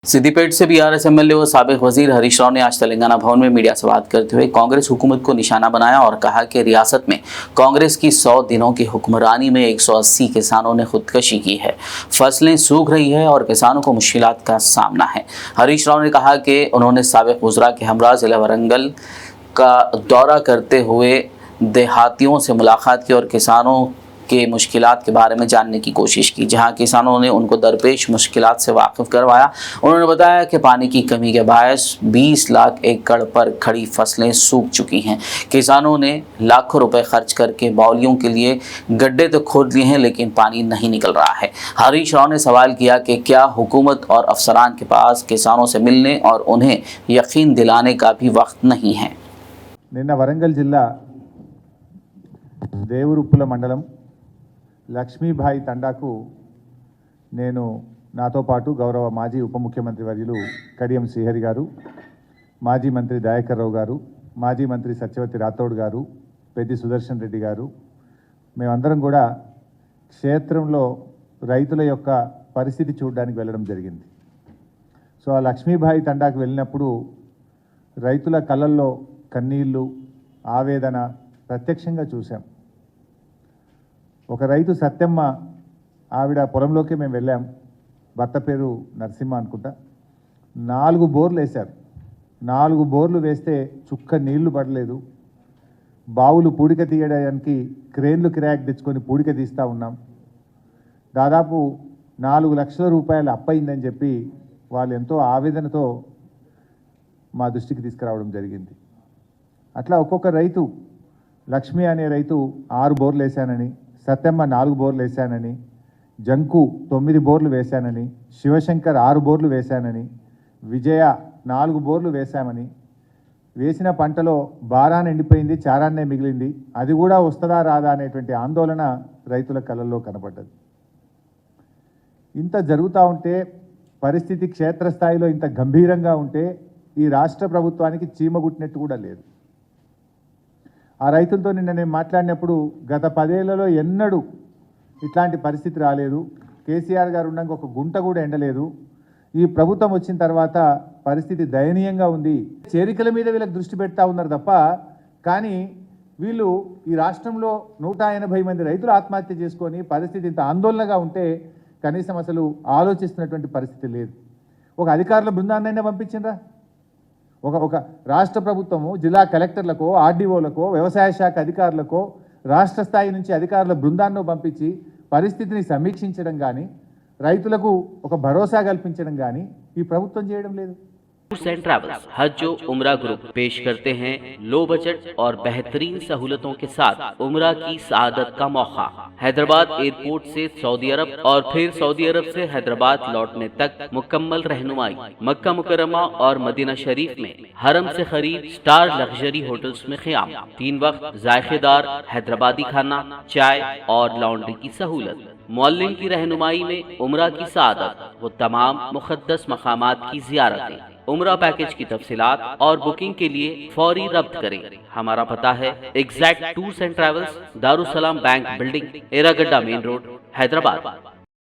सिद्दीपेट से BRS MLA व साबिक वजीर हरीश राव ने आज तेलंगाना भवन में मीडिया से बात करते हुए कांग्रेस हुकूमत को निशाना बनाया और कहा कि रियासत में कांग्रेस की 100 दिनों की हुक्मरानी में 180 किसानों ने खुदकशी की है। फसलें सूख रही है और किसानों को मुश्किलात का सामना है। हरीश राव ने कहा कि उन्होंने साबिक वज़रा के हमरा जिला वारंगल का दौरा करते हुए देहातियों से मुलाकात की और किसानों के मुश्किलात के बारे में जानने की कोशिश की, जहां किसानों ने उनको दरपेश मुश्किलात से वाकिफ करवाया। उन्होंने बताया कि पानी की कमी के बायस 20 लाख एकड़ पर खड़ी फसलें सूख चुकी हैं। किसानों ने लाखों रुपए खर्च करके बाउलियों के लिए गड्ढे तो खोद लिए हैं, लेकिन पानी नहीं निकल रहा है। हरीश राव ने सवाल किया कि क्या हुकूमत और अफसरान के पास किसानों से मिलने और उन्हें यकीन दिलाने का भी वक्त नहीं है। నిన్న వరంగల్ జిల్లా దేవరుప్పుల మండలం లక్ష్మీబాయి తండాకు నేను నాతో పాటు గౌరవ మాజీ ఉప ముఖ్యమంత్రి వర్యులు కడియం శ్రీహరి గారు, మాజీ మంత్రి దయాకర్ రావు గారు, మాజీ మంత్రి సత్యవతి రాథోడ్ గారు, పెద్ది సుదర్శన్ రెడ్డి గారు, మేమందరం కూడా క్షేత్రంలో రైతుల యొక్క పరిస్థితి చూడడానికి వెళ్ళడం జరిగింది. సో ఆ లక్ష్మీబాయి తండాకు వెళ్ళినప్పుడు రైతుల కళ్ళల్లో కన్నీళ్ళు, ఆవేదన ప్రత్యక్షంగా చూసాం. ఒక రైతు సత్యమ్మ ఆవిడ పొలంలోకి మేము వెళ్ళాం. భర్త పేరు నరసింహ అనుకుంటా. 4 బోర్లు వేశారు. 4 బోర్లు వేస్తే చుక్క నీళ్లు పడలేదు. బావులు పూడిక తీయడానికి క్రేన్లు కిరాయికి తెచ్చుకొని పూడిక తీస్తూ ఉన్నాం. దాదాపు 4 లక్షల రూపాయలు అప్పయిందని చెప్పి వాళ్ళు ఎంతో ఆవేదనతో మా దృష్టికి తీసుకురావడం జరిగింది. అట్లా ఒక్కొక్క రైతు, లక్ష్మి అనే రైతు 6 బోర్లు వేశానని, సత్యమ్మ 4 బోర్లు వేశానని, జంకు 9 బోర్లు వేశానని, శివశంకర్ 6 బోర్లు వేశానని, విజయ 4 బోర్లు వేశామని, వేసిన పంటలో బారాన్ని ఎండిపోయింది, చారాన్నే మిగిలింది, అది కూడా వస్తుందా రాదా అనేటువంటి ఆందోళన రైతుల కళ్ళల్లో కనపడ్డది. ఇంత జరుగుతూ ఉంటే, పరిస్థితి క్షేత్రస్థాయిలో ఇంత గంభీరంగా ఉంటే ఈ రాష్ట్ర ప్రభుత్వానికి చీమగుట్టినట్టు కూడా లేదు. ఆ రైతులతో నిన్న నేను మాట్లాడినప్పుడు గత 10 ఏళ్లలో ఎన్నడూ ఇట్లాంటి పరిస్థితి రాలేదు. కేసీఆర్ గారు ఉన్నాక ఒక గుంట కూడా ఎండలేదు. ఈ ప్రభుత్వం వచ్చిన తర్వాత పరిస్థితి దయనీయంగా ఉంది. చేరికల మీద వీళ్ళకి దృష్టి పెడతా ఉన్నారు తప్ప, కానీ వీళ్ళు ఈ రాష్ట్రంలో 180 మంది రైతులు ఆత్మహత్య చేసుకొని పరిస్థితి ఇంత ఆందోళనగా ఉంటే కనీసం అసలు ఆలోచిస్తున్నటువంటి పరిస్థితి లేదు. ఒక అధికారుల బృందాన్నైనా పంపించిండ్రా? ఒక రాష్ట్ర ప్రభుత్వము జిల్లా కలెక్టర్లకో, ఆర్డీఓలకో, వ్యవసాయ శాఖ అధికారులకో రాష్ట్ర స్థాయి నుంచి అధికారుల బృందాన్ని పంపించి పరిస్థితిని సమీక్షించడం కానీ, రైతులకు ఒక భరోసా కల్పించడం కానీ ఈ ప్రభుత్వం చేయడం లేదు. टूर्स एंड ट्रैवल्स हज उम्रा ग्रुप पेश करते हैं लो बजट और बेहतरीन सहूलतों के साथ उम्रा की सआदत का मौका। हैदराबाद एयरपोर्ट से सऊदी अरब और फिर सऊदी अरब से हैदराबाद लौटने तक मुकम्मल रहनुमाई। मक्का मुकर्रमा और मदीना शरीफ में हरम से करीब स्टार लग्जरी होटल्स में क़याम। 3 वक्त जायकेदार हैदराबादी खाना, चाय और लॉन्ड्री की सहूलत। मौल्लिन की रहनुमाई में उम्रा की सआदत व तमाम मुक़द्दस मकामात की ज़ियारतें। उम्रा पैकेज की तफसीलात और बुकिंग के लिए फौरी रब्त करें। हमारा पता है exact tours and travels, Darussalam bank building, Erragadda main road, Hyderabad.